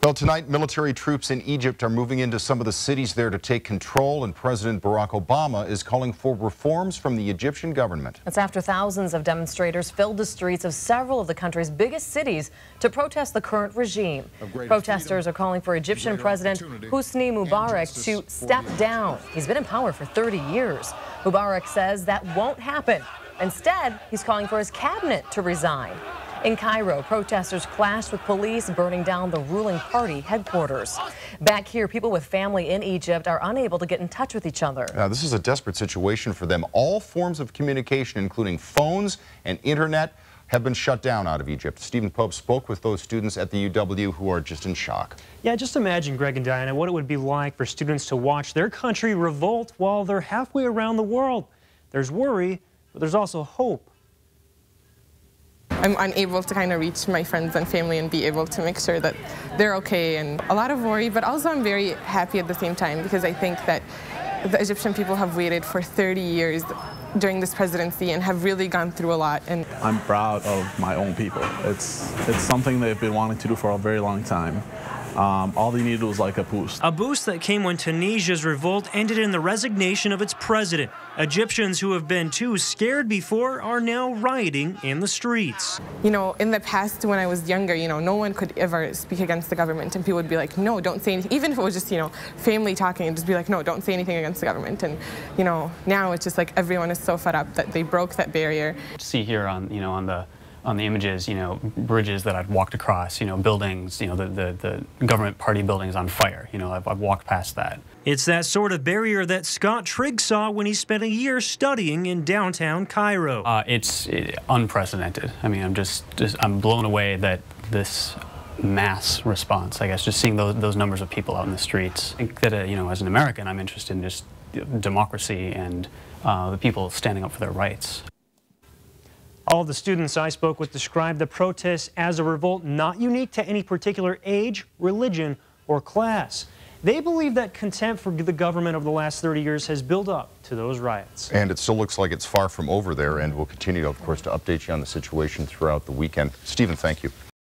Well, tonight, military troops in Egypt are moving into some of the cities there to take control, and President Barack Obama is calling for reforms from the Egyptian government. That's after thousands of demonstrators filled the streets of several of the country's biggest cities to protest the current regime. Protesters are calling for Egyptian President Hosni Mubarak to step down. He's been in power for 30 years. Mubarak says that won't happen. Instead, he's calling for his cabinet to resign. In Cairo, protesters clashed with police, burning down the ruling party headquarters. Back here, people with family in Egypt are unable to get in touch with each other. This is a desperate situation for them. All forms of communication, including phones and internet, have been shut down out of Egypt. Stephen Pope spoke with those students at the UW who are just in shock. Yeah, just imagine, Greg and Diana, what it would be like for students to watch their country revolt while they're halfway around the world. There's worry, but there's also hope. I'm unable to kind of reach my friends and family and be able to make sure that they're okay, and a lot of worry, but also I'm very happy at the same time because I think that the Egyptian people have waited for 30 years during this presidency and have really gone through a lot. And I'm proud of my own people. It's something they've been wanting to do for a very long time. All they needed was like a boost. A boost that came when Tunisia's revolt ended in the resignation of its president. Egyptians who have been too scared before are now rioting in the streets. You know, in the past when I was younger, no one could ever speak against the government, and people would be like, no, don't say anything. Even if it was just, family talking, and just be like, no, don't say anything against the government. And, now it's just like everyone is so fed up that they broke that barrier. See here on the images, bridges that I've walked across, buildings, the government party buildings on fire. I've walked past that. It's that sort of barrier that Scott Trigg saw when he spent a year studying in downtown Cairo. It's unprecedented. I mean, I'm blown away that this mass response, I guess, just seeing those numbers of people out in the streets. I think that, as an American, I'm interested in just democracy and the people standing up for their rights. All the students I spoke with described the protests as a revolt not unique to any particular age, religion, or class. They believe that contempt for the government over the last 30 years has built up to those riots. And it still looks like it's far from over there, and we'll continue, of course, to update you on the situation throughout the weekend. Stephen, thank you.